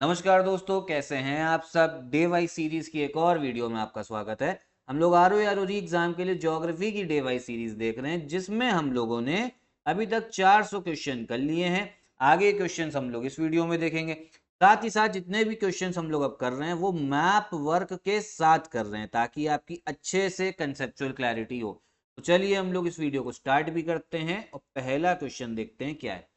नमस्कार दोस्तों, कैसे हैं आप सब। डे वाइज सीरीज की एक और वीडियो में आपका स्वागत है। हम लोग आरओई एग्जाम के लिए ज्योग्राफी की डे वाइज सीरीज देख रहे हैं, जिसमें हम लोगों ने अभी तक 400 क्वेश्चन कर लिए हैं। आगे क्वेश्चंस हम लोग इस वीडियो में देखेंगे। साथ ही साथ जितने भी क्वेश्चंस हम लोग अब कर रहे हैं वो मैप वर्क के साथ कर रहे हैं, ताकि आपकी अच्छे से कंसेप्चुअल क्लैरिटी हो। तो चलिए हम लोग इस वीडियो को स्टार्ट भी करते हैं और पहला क्वेश्चन देखते हैं क्या है।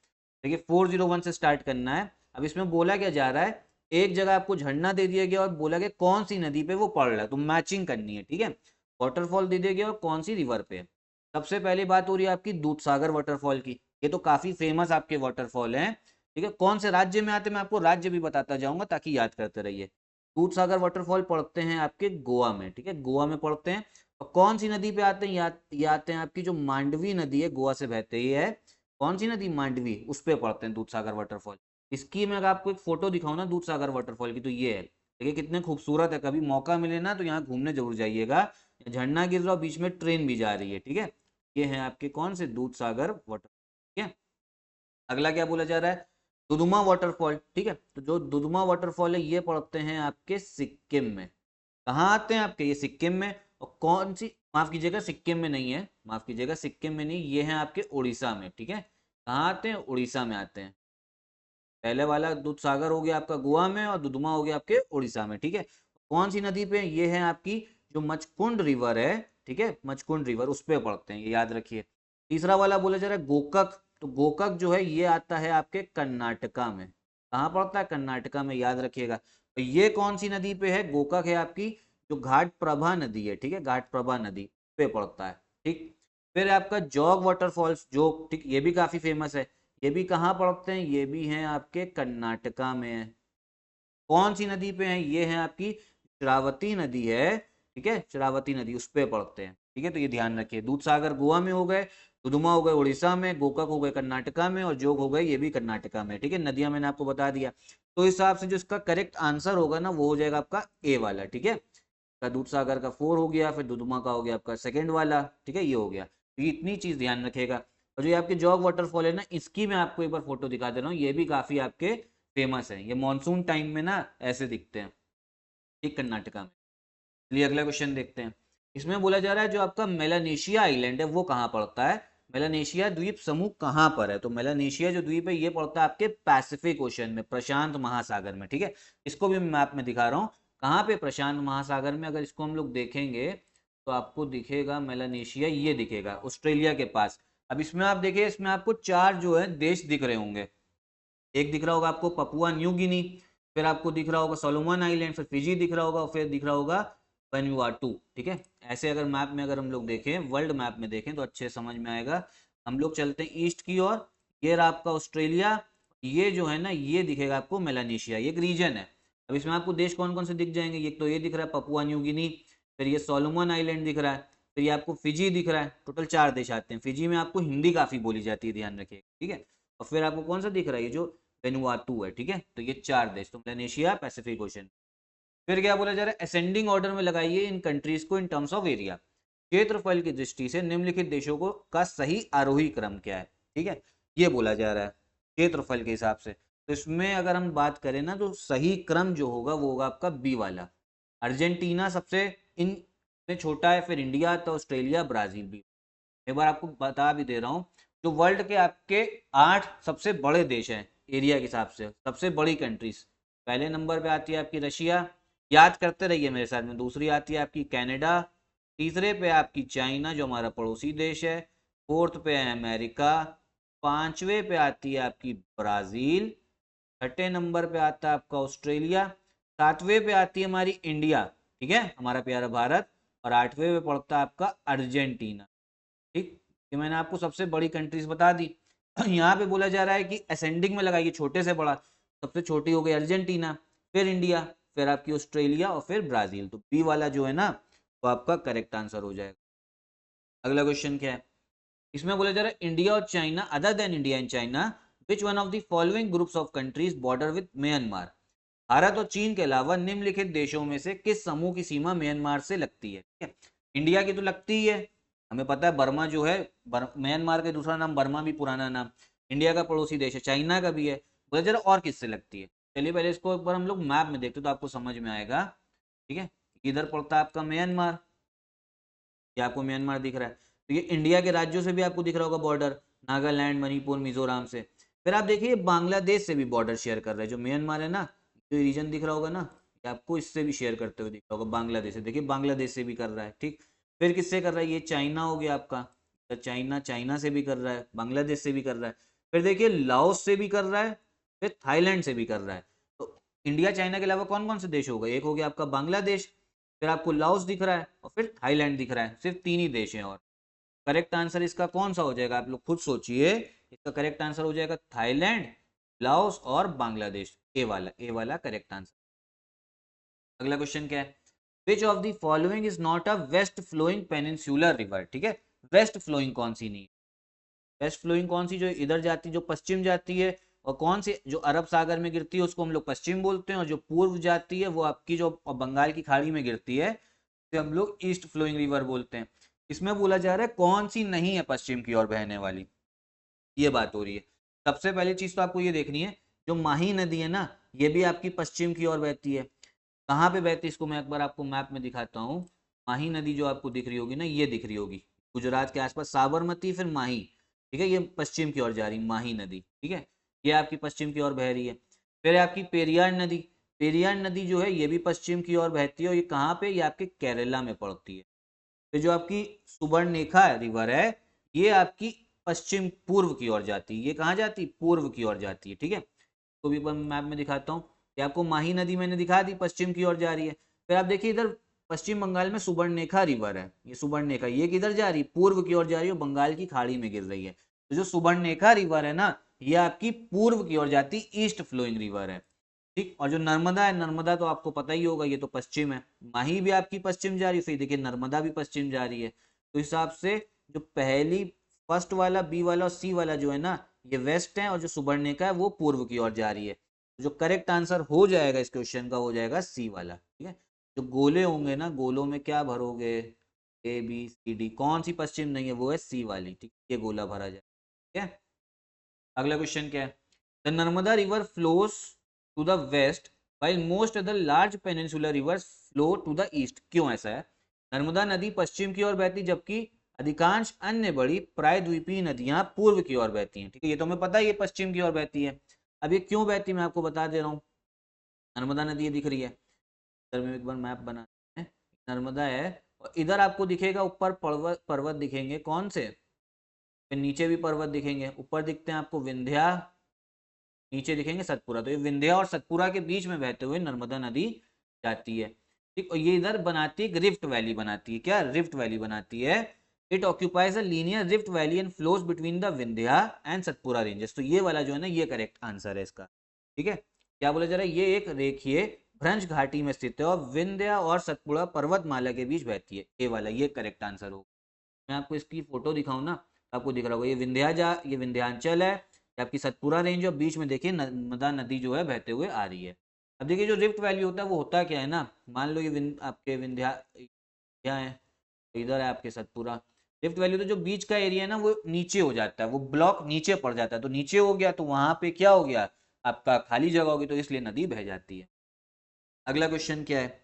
देखिए 401 से स्टार्ट करना है। अब इसमें बोला क्या जा रहा है, एक जगह आपको झरना दे दिया गया और बोला गया कौन सी नदी पे वो पड़ रहा है, तो मैचिंग करनी है। ठीक है, वाटरफॉल दे दिया गया और कौन सी रिवर पे है। सबसे पहली बात हो रही है आपकी दूधसागर वाटरफॉल की। ये तो काफी फेमस आपके वाटरफॉल हैं। ठीक है, कौन से राज्य में आते हैं मैं आपको राज्य भी बताता जाऊंगा ताकि याद करते रहिए। दूधसागर वाटरफॉल पड़ते हैं आपके गोवा में। ठीक है, गोवा में पड़ते हैं। और कौन सी नदी पे आते हैं, ये आते हैं आपकी जो मांडवी नदी है, गोवा से बहते ही है। कौन सी नदी, मांडवी, उस पे पड़ते हैं दूधसागर वाटरफॉल। इसकी मैं अगर आपको एक फोटो दिखाऊं ना दूधसागर वाटरफॉल की, तो ये है। देखिए कितने खूबसूरत है, कभी मौका मिले ना तो यहाँ घूमने जरूर जाइएगा। झरना गिर रहा है, बीच में ट्रेन भी जा रही है। ठीक है, ये है आपके कौन से दूधसागर वाटर। ठीक है, अगला क्या बोला जा रहा है, दुदुमा वाटरफॉल। ठीक है, तो जो दुदुमा वाटरफॉल है ये पड़ते हैं आपके सिक्किम में। कहाँ आते हैं आपके, ये सिक्किम में। और कौन सी, माफ कीजिएगा सिक्किम में नहीं है, माफ कीजिएगा सिक्किम में नहीं, ये है आपके उड़ीसा में। ठीक है, कहाँ आते हैं, उड़ीसा में आते हैं। पहले वाला दूध सागर हो गया आपका गोवा में और दुदुमा हो गया आपके उड़ीसा में। ठीक है, कौन सी नदी पे, ये है आपकी जो मचकुंड रिवर है। ठीक है, मचकुंड रिवर उस पे पड़ते हैं, ये याद रखिए। तीसरा वाला बोला जा रहा है गोकक। तो गोकक जो है ये आता है आपके कर्नाटका में। कहाँ पड़ता है, कर्नाटका में, याद रखिएगा। तो ये कौन सी नदी पे है, गोकक है आपकी जो घाट प्रभा नदी है। ठीक है, घाट प्रभा नदी पे पड़ता है। ठीक, फिर आपका जौग वाटरफॉल्स, जो ठीक ये भी काफी फेमस है। ये भी कहाँ पड़ते हैं, ये भी हैं आपके कर्नाटका में है। कौन सी नदी पे है, ये है आपकी शरावती नदी है। ठीक है, शरावती नदी उस पे पड़ते हैं। ठीक है, तो ये ध्यान रखिए, दूधसागर गोवा में हो गए, दुदुमा हो गए उड़ीसा में, गोकक हो गए कर्नाटका में, और जोग हो गए ये भी कर्नाटका में। ठीक है, नदियां मैंने आपको बता दिया। तो इस हिसाब से जो इसका करेक्ट आंसर होगा ना वो हो जाएगा आपका ए वाला। ठीक है, का दूधसागर का 4 हो गया, फिर दुदुमा का हो गया आपका सेकंड वाला। ठीक है, ये हो गया। तो ये इतनी चीज ध्यान रखेगा। और जो ये आपके जॉग वाटरफॉल है ना, इसकी मैं आपको एक बार फोटो दिखा दे रहा हूँ, ये भी काफी आपके फेमस है। ये मॉनसून टाइम में ना ऐसे दिखते हैं, ठीक, कर्नाटका में। चलिए अगला क्वेश्चन देखते हैं। इसमें बोला जा रहा है जो आपका मेलानेशिया आइलैंड है वो कहाँ पड़ता है। मेलानेशिया द्वीप समूह कहाँ पर है, तो मेलानेशिया जो द्वीप है ये पड़ता है आपके पैसिफिक ओशन में, प्रशांत महासागर में। ठीक है, इसको भी मैं मैप में दिखा रहा हूँ कहाँ पे, प्रशांत महासागर में। अगर इसको हम लोग देखेंगे तो आपको दिखेगा मेलानेशिया, ये दिखेगा ऑस्ट्रेलिया के पास। अब इसमें आप देखिए, इसमें आपको चार जो है देश दिख रहे होंगे। एक दिख रहा होगा आपको पपुआ न्यू गिनी, फिर आपको दिख रहा होगा सोलोमन आइलैंड, फिर फिजी दिख रहा होगा, और फिर दिख रहा होगा वनुआटू। ठीक है, ऐसे अगर मैप में अगर हम लोग देखें, वर्ल्ड मैप में देखें तो अच्छे समझ में आएगा। हम लोग चलते हैं ईस्ट की ओर। ये रहा आपका ऑस्ट्रेलिया, ये जो है ना ये दिखेगा आपको मेलानेशिया, ये एक रीजन है। अब इसमें आपको देश कौन कौन से दिख जाएंगे, ये तो ये दिख रहा है पपुआ न्यू गिनी, फिर ये सोलोमन आइलैंड दिख रहा है, फिर ये आपको फिजी दिख रहा है। टोटल चार देश आते हैं। फिजी में आपको हिंदी काफी बोली जाती है, ध्यान रखिए। ठीक है, और फिर आपको कौन सा दिख रहा है, ये जो वेनुआतू है। ठीक है, तो ये चार देश, तो इंडोनेशिया, पैसिफिक ओशन। फिर क्या बोला जा रहा है, असेंडिंग ऑर्डर में लगाइए इन कंट्रीज को इन टर्म्स ऑफ एरिया। क्षेत्रफल की दृष्टि से निम्नलिखित देशों को का सही आरोही क्रम क्या है। ठीक है, ये बोला जा रहा है क्षेत्रफल के हिसाब से। तो इसमें अगर हम बात करें ना तो सही क्रम जो होगा वो होगा आपका बी वाला। अर्जेंटीना सबसे इन में छोटा है, फिर इंडिया, तो ऑस्ट्रेलिया, ब्राजील भी। एक बार आपको बता भी दे रहा हूँ, जो वर्ल्ड के आपके 8 सबसे बड़े देश हैं एरिया के हिसाब से, सबसे बड़ी कंट्रीज, पहले नंबर पे आती है आपकी रशिया, याद करते रहिए मेरे साथ में। दूसरी आती है आपकी कनाडा, तीसरे पे आपकी चाइना जो हमारा पड़ोसी देश है, फोर्थ पे है अमेरिका, पांचवे पे आती है आपकी ब्राजील, छठे नंबर पे आता है आपका ऑस्ट्रेलिया, सातवें पे आती है हमारी इंडिया, ठीक है, हमारा प्यारा भारत, और आठवें पे पड़ता है आपका अर्जेंटीना। ठीक, ये मैंने आपको सबसे बड़ी कंट्रीज बता दी। यहाँ पे बोला जा रहा है कि असेंडिंग में लगाइए, छोटे से बड़ा। सबसे छोटी हो गई अर्जेंटीना, फिर इंडिया, फिर आपकी ऑस्ट्रेलिया, और फिर ब्राजील। तो बी वाला जो है ना वो आपका करेक्ट आंसर हो जाएगा। अगला क्वेश्चन क्या है, इसमें बोला जा रहा है इंडिया और China, other than India and China, which one of the following groups of countries border with Myanmar. Bharat और चीन के अलावा निम्नलिखित देशों में से किस समूह की सीमा म्यांमार से लगती है। ठीक है, इंडिया की तो लगती ही है, हमें पता है। बर्मा जो है, म्यांमार का दूसरा नाम बर्मा भी पुराना नाम। इंडिया का पड़ोसी देश है, चाइना का भी है। बोला जरा और किससे लगती है, चलिए पहले इसको एक बार हम लोग मैप में देखते तो आपको समझ में आएगा। ठीक है, इधर पड़ता है आपका म्यांमार, ये आपको म्यांमार दिख रहा है, तो ये इंडिया के राज्यों से भी आपको दिख रहा होगा बॉर्डर, नागालैंड, मणिपुर, मिजोरम से। फिर आप देखिए बांग्लादेश से भी बॉर्डर शेयर कर रहा है, जो म्यांमार है ना, जो रीजन दिख रहा होगा ना, ये आपको इससे भी शेयर करते हुए दिख रहा होगा, बांग्लादेश से। देखिए बांग्लादेश से भी कर रहा है। ठीक, फिर किससे कर रहा है, ये चाइना हो गया आपका, तो चाइना, चाइना से भी कर रहा है, बांग्लादेश से भी कर रहा है। फिर देखिए लाओस से भी कर रहा है, फिर थाईलैंड से भी कर रहा है। तो इंडिया चाइना के अलावा कौन कौन से देश होगा, एक हो गया आपका बांग्लादेश, फिर आपको लाओस दिख रहा है, और फिर थाईलैंड दिख रहा है। सिर्फ 3 ही देश हैं। और करेक्ट आंसर इसका कौन सा हो जाएगा, आप लोग खुद सोचिए। इसका करेक्ट आंसर हो जाएगा थाईलैंड, लाओस और बांग्लादेश। ए वाला करेक्ट आंसर। अगला क्वेश्चन क्या है, which of the following is not a west flowing peninsular river. ठीक है, वेस्ट फ्लोइंग कौन सी नहीं है, वेस्ट फ्लोइंग कौन सी, जो इधर जाती है, जो पश्चिम जाती है, और कौन सी जो अरब सागर में गिरती है उसको हम लोग पश्चिम बोलते हैं, और जो पूर्व जाती है वो आपकी जो बंगाल की खाड़ी में गिरती है तो हम लोग ईस्ट फ्लोइंग रिवर बोलते हैं। इसमें बोला जा रहा है कौन सी नहीं है पश्चिम की ओर बहने वाली, ये बात हो रही है। सबसे पहली चीज तो आपको ये देखनी है, जो माही नदी है ना, ये भी आपकी पश्चिम की ओर बहती है। कहाँ पे बहती है, इसको मैं एक बार आपको मैप में दिखाता हूँ। माही नदी जो आपको दिख रही होगी ना, ये दिख रही होगी गुजरात के आसपास, साबरमती फिर माही। ठीक है, ये पश्चिम की ओर जा रही माही नदी। ठीक है, ये आपकी पश्चिम की ओर बह रही है। फिर आपकी पेरियार नदी, पेरियार नदी जो है ये भी पश्चिम की ओर बहती है, और ये कहाँ पे, ये आपके केरला में पड़ती है। फिर जो आपकी सुबर्णरेखा रिवर है, ये आपकी पश्चिम पूर्व की ओर जाती है। ये कहाँ जाती है, पूर्व की ओर जाती है। ठीक है, तो भी मैप में दिखाता हूँ। ये आपको माही नदी मैंने दिखा दी, पश्चिम की ओर जा रही है। फिर आप देखिए इधर पश्चिम बंगाल में सुबर्णरेखा रिवर है, ये सुबर्णरेखा, ये किधर जा रही है, पूर्व की ओर जा रही है, बंगाल की खाड़ी में गिर रही है। तो जो सुबर्णरेखा रिवर है ना, ये आपकी पूर्व की ओर जाती ईस्ट फ्लोइंग रिवर है। ठीक, और जो नर्मदा है, नर्मदा तो आपको पता ही होगा, ये तो पश्चिम है, माही भी आपकी पश्चिम जा रही है, फिर देखिए नर्मदा भी पश्चिम जा रही है। तो इस हिसाब से जो पहली, फर्स्ट वाला, बी वाला और सी वाला जो है ना, ये वेस्ट है, और जो सुबर्णरेखा है वो पूर्व की ओर जा रही है। जो करेक्ट आंसर हो जाएगा इस क्वेश्चन का, हो जाएगा सी वाला। ठीक है, जो गोले होंगे ना, गोलों में क्या भरोगे, ए बी सी डी, कौन सी पश्चिम नहीं है, वो है सी वाली। ठीक, ये गोला भरा जाए। ठीक है, अगला क्वेश्चन क्या है, the Narmada river flows to the west while most other large peninsular rivers flow to the east। क्यों ऐसा है, नर्मदा नदी पश्चिम की ओर बहती, जबकि अधिकांश अन्य बड़ी प्रायद्वीपीय नदियां पूर्व की ओर बहती हैं। ठीक है, ये तो हमें पता है ये पश्चिम की ओर बहती है। अब ये क्यों बहती है मैं आपको बता दे रहा हूँ। नर्मदा नदी ये दिख रही है, इधर में एक बार मैप बनाते हैं, नर्मदा है, और इधर आपको दिखेगा ऊपर पर्वत, पर्वत दिखेंगे कौन से, फिर नीचे भी पर्वत दिखेंगे, ऊपर दिखते हैं आपको विंध्या, नीचे दिखेंगे सतपुरा। तो ये विंध्या और सतपुरा के बीच में बहते हुए नर्मदा नदी जाती है। ठीक, और ये इधर बनाती है एक रिफ्ट वैली बनाती है, क्या रिफ्ट वैली बनाती है। It occupies a linear rift valley and flows between the Vindhya and Satpura ranges. तो ये वाला जो है ना, ये करेक्ट आंसर है इसका। ठीक है, क्या बोला जा रहा है, ये एक रेखीय भ्रंश घाटी में स्थित है, और विंध्या और सतपुड़ा पर्वतमाला के बीच बहती है। ये वाला, ये करेक्ट आंसर होगा। मैं आपको इसकी फोटो दिखाऊं ना, तो आपको दिख रहा होगा, ये ये विंध्याचल है, आपकी सतपुरा रेंज, और बीच में देखिए नर्मदा नदी जो है बहते हुए आ रही है। अब देखिए जो रिफ्ट वैली होता है वो होता क्या है ना, मान लो ये आपके विंध्या क्या है, इधर है आपके सतपुरा। रिफ्ट वैली तो जो बीच का एरिया है ना, वो नीचे हो जाता है, वो ब्लॉक नीचे पड़ जाता है, तो नीचे हो गया तो वहां पे क्या हो गया, आपका खाली जगह होगी, तो इसलिए नदी बह जाती है। अगला क्वेश्चन क्या है,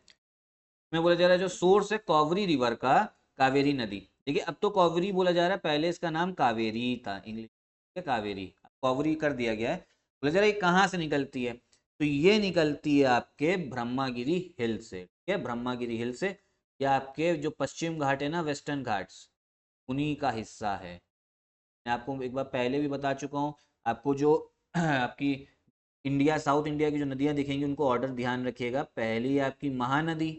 में बोला जा रहा है जो सोर्स है कावेरी रिवर का, कावेरी नदी। देखिए अब तो कावेरी बोला जा रहा है, पहले इसका नाम कावेरी था, इंग्लिश में कावेरी, कावेरी कर दिया गया है। बोला जा रहा है ये कहाँ से निकलती है, तो ये निकलती है आपके ब्रह्मागिरी हिल से। ठीक है, ब्रह्मागिरी हिल से, या आपके जो पश्चिम घाट है ना, वेस्टर्न घाट्स, उन्हीं का हिस्सा है। मैं आपको एक बार पहले भी बता चुका हूँ। आपको जो आपकी इंडिया, साउथ इंडिया की जो नदियां दिखेंगी उनको ऑर्डर ध्यान रखिएगा। पहली है आपकी महानदी,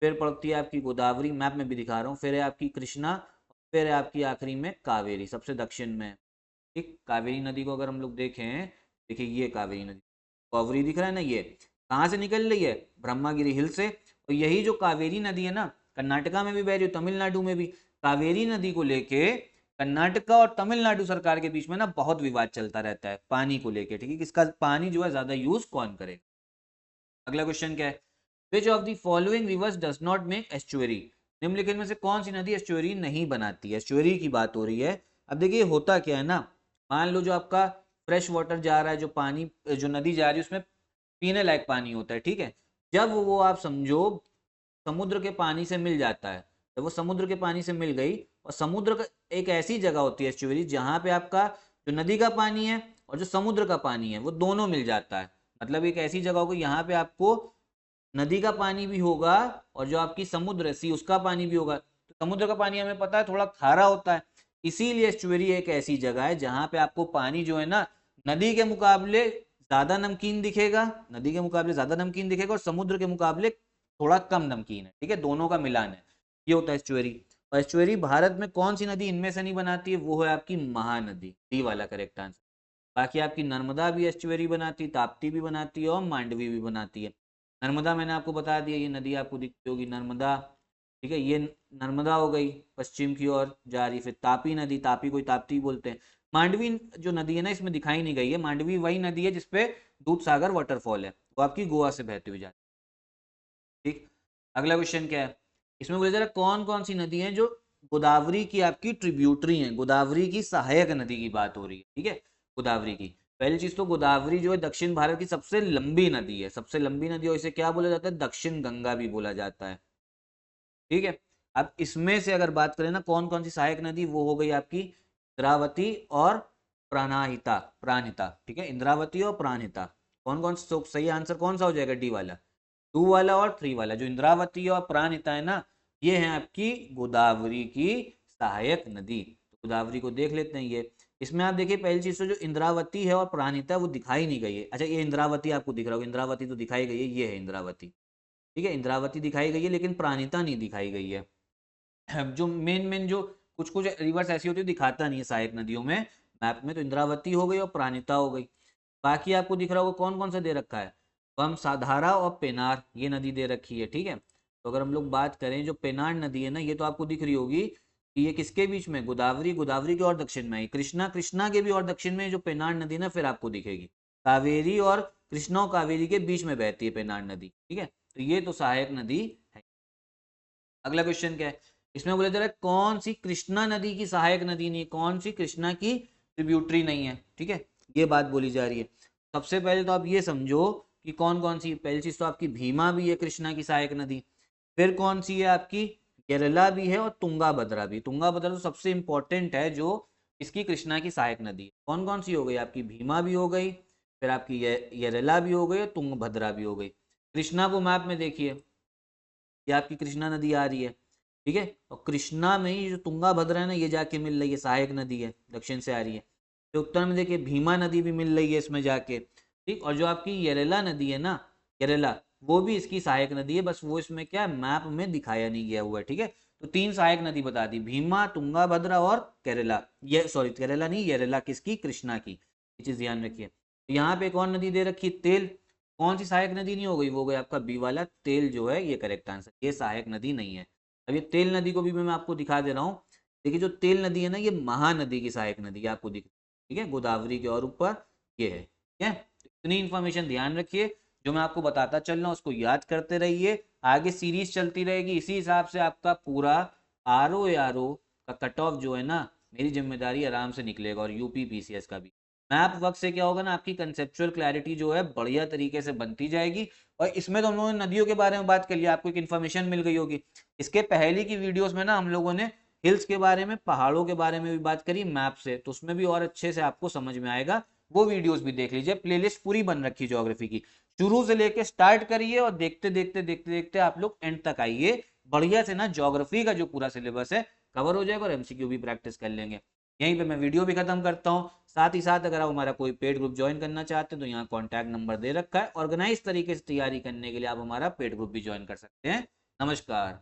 फिर पड़ती है आपकी गोदावरी, मैप में भी दिखा रहा हूँ, फिर है आपकी कृष्णा, फिर है आपकी आखिरी में कावेरी, सबसे दक्षिण में। ठीक, कावेरी नदी को अगर हम लोग देखें, देखिए ये कावेरी नदी, कावेरी दिख रहा है ना, ये कहाँ से निकल रही है, ब्रह्मागिरी हिल से। और यही जो कावेरी नदी है ना, कर्नाटका में भी बह रही है, तमिलनाडु में भी। कावेरी नदी को लेके कर्नाटका और तमिलनाडु सरकार के बीच में ना बहुत विवाद चलता रहता है पानी को लेके। ठीक है, किसका पानी जो है ज्यादा यूज कौन करेगा। अगला क्वेश्चन क्या है, which of the following rivers does not make estuary. निम्नलिखित में से कौन सी नदी एस्चुअरी नहीं बनाती है, एस्चुअरी की बात हो रही है। अब देखिए होता क्या है ना, मान लो जो आपका फ्रेश वाटर जा रहा है, जो पानी, जो नदी जा रही है उसमें पीने लायक पानी होता है, ठीक है। जब वो आप समझो समुद्र के पानी से मिल जाता है, जब वो समुद्र के पानी से मिल गई, और समुद्र का एक ऐसी जगह होती है एस्चुअरी जहां पे आपका जो नदी का पानी है और जो समुद्र का पानी है वो दोनों मिल जाता है। मतलब एक ऐसी जगह होगी यहाँ पे आपको नदी का पानी भी होगा और जो आपकी समुद्र है सी उसका पानी भी होगा। तो समुद्र का पानी हमें पता है थोड़ा खारा होता है, इसीलिए एस्चुअरी एक ऐसी जगह है जहां पे आपको पानी जो है ना नदी के मुकाबले ज्यादा नमकीन दिखेगा, नदी के मुकाबले ज्यादा नमकीन दिखेगा और समुद्र के मुकाबले थोड़ा कम नमकीन है, ठीक है, दोनों का मिलान है, ये होता है एस्चुअरी। और एस्चुअरी भारत में कौन सी नदी इनमें से नहीं बनाती है, वो है आपकी महानदी, डी वाला करेक्ट आंसर। बाकी आपकी नर्मदा भी एस्चुअरी बनाती, ताप्ती भी बनाती है और मांडवी भी बनाती है। नर्मदा मैंने आपको बता दिया, ये नदी आपको दिखती होगी नर्मदा, ठीक है, ये नर्मदा हो गई पश्चिम की ओर जा रही। फिर तापी नदी, तापी कोई ताप्ती बोलते हैं। मांडवी जो नदी है ना इसमें दिखाई नहीं गई है, मांडवी वही नदी है जिसपे दूध सागर वाटरफॉल है, वो आपकी गोवा से बहती हुई जाती है, ठीक। अगला क्वेश्चन क्या है, इसमें बोला जा रहा है कौन कौन सी नदी है जो गोदावरी की आपकी ट्रिब्यूटरी है, गोदावरी की सहायक नदी की बात हो रही है, ठीक है, गोदावरी की। पहली चीज तो गोदावरी जो है दक्षिण भारत की सबसे लंबी नदी है, सबसे लंबी नदी, और इसे क्या बोला जाता है, दक्षिण गंगा भी बोला जाता है, ठीक है। अब इसमें से अगर बात करें ना कौन कौन सी सहायक नदी, वो हो गई आपकी इंद्रावती और प्राणहिता, प्राणहिता, ठीक है, इंद्रावती और प्राणहिता। कौन कौन सा सही आंसर कौन सा हो जाएगा, डी वाला, 2 वाला और 3 वाला। जो इंद्रावती और प्राणहिता है ना ये है आपकी गोदावरी की सहायक नदी। तो गोदावरी को देख लेते हैं ये। इसमें आप देखिए पहली चीज तो जो इंद्रावती है और प्राणहिता वो दिखाई नहीं गई है। अच्छा ये इंद्रावती आपको दिख रहा होगा, इंद्रावती तो दिखाई गई है, ये है इंद्रावती, ठीक है, इंद्रावती दिखाई गई है लेकिन प्राणहिता नहीं दिखाई गई है। जो मेन मेन जो कुछ कुछ रिवर्स ऐसी होती है दिखाता नहीं है सहायक नदियों में मैप में, तो इंद्रावती हो गई और प्राणहिता हो गई। बाकी आपको दिख रहा होगा कौन कौन सा दे रखा है, साधारा और पेनार ये नदी दे रखी है, ठीक है। तो अगर हम लोग बात करें जो पेनार नदी है ना ये तो आपको दिख रही होगी कि ये किसके बीच में, गोदावरी, गोदावरी के और दक्षिण में है, कृष्णा, कृष्णा के भी और दक्षिण में जो पेनार नदी ना फिर आपको दिखेगी, कावेरी और कृष्णा और कावेरी के बीच में बहती है पेनार नदी, ठीक है। तो ये तो सहायक नदी है। अगला क्वेश्चन क्या है, इसमें बोला जा रहा है कौन सी कृष्णा नदी की सहायक नदी नहीं, कौन सी कृष्णा की ट्रिब्यूटरी नहीं है, ठीक है, ये बात बोली जा रही है। सबसे पहले तो आप ये समझो कि कौन कौन सी, पहली चीज तो आपकी भीमा भी है कृष्णा की सहायक नदी, फिर कौन सी है आपकी केरला भी है और तुंगा भद्रा भी। तुंगा भद्रा तो सबसे इंपॉर्टेंट है जो इसकी कृष्णा की सहायक नदी है। कौन कौन सी हो गई आपकी, भीमा भी हो गई, फिर आपकी येरला भी हो गई और तुंगभद्रा भी हो गई। कृष्णा को मैप में देखिए ये आपकी कृष्णा नदी आ रही है, ठीक है, और कृष्णा में ही जो तुंगा भद्रा है ना ये जाके मिल रही है, सहायक नदी है, दक्षिण से आ रही है। तो उत्तर में देखिए भीमा नदी भी मिल रही है इसमें जाके, ठीक। और जो आपकी येरेला नदी है ना, केरला, वो भी इसकी सहायक नदी है, बस वो इसमें क्या मैप में दिखाया नहीं गया हुआ है, ठीक है। तो 3 सहायक नदी बता दी, भीमा, तुंगा भद्रा और केरला, ये सॉरी केरला नहीं येरेला, किसकी, कृष्णा की, ये चीज ध्यान रखिए। तो यहाँ पे कौन नदी दे रखी, तेल, कौन सी सहायक नदी नहीं हो गई, वो हो गई आपका बी वाला तेल जो है ये करेक्ट आंसर, ये सहायक नदी नहीं है। अब ये तेल नदी को भी मैं आपको दिखा दे रहा हूँ, देखिए जो तेल नदी है ना ये महानदी की सहायक नदी है आपको दिख, ठीक है, गोदावरी के और ऊपर ये है, ठीक है। तो इतनी इंफॉर्मेशन ध्यान रखिए, जो मैं आपको बताता चल रहा हूँ उसको याद करते रहिए, आगे सीरीज चलती रहेगी, इसी हिसाब से आपका पूरा आर ओ का कट ऑफ जो है ना मेरी जिम्मेदारी आराम से निकलेगा, और यूपी पीसीएस का भी। मैप वर्क से क्या होगा ना आपकी कंसेप्चुअल क्लैरिटी जो है बढ़िया तरीके से बनती जाएगी। और इसमें तो हम लोगों ने नदियों के बारे में बात कर लिया, आपको एक इन्फॉर्मेशन मिल गई होगी। इसके पहले की वीडियोस में ना हम लोगों ने हिल्स के बारे में, पहाड़ों के बारे में भी बात करी मैप से, तो उसमें भी और अच्छे से आपको समझ में आएगा, वो वीडियोस भी देख लीजिए, प्लेलिस्ट पूरी बन रखी ज्योग्राफी की, शुरू से लेके स्टार्ट करिए और देखते देखते देखते देखते आप लोग एंड तक आइए, बढ़िया से ना ज्योग्राफी का जो पूरा सिलेबस है कवर हो जाएगा और एमसीक्यू भी प्रैक्टिस कर लेंगे। यहीं पे मैं वीडियो भी खत्म करता हूँ। साथ ही साथ अगर आप हमारा कोई पेड ग्रुप ज्वाइन करना चाहते हैं तो यहाँ कॉन्टैक्ट नंबर दे रखा है, ऑर्गेनाइज तरीके से तैयारी करने के लिए आप हमारा पेड ग्रुप भी ज्वाइन कर सकते हैं। नमस्कार।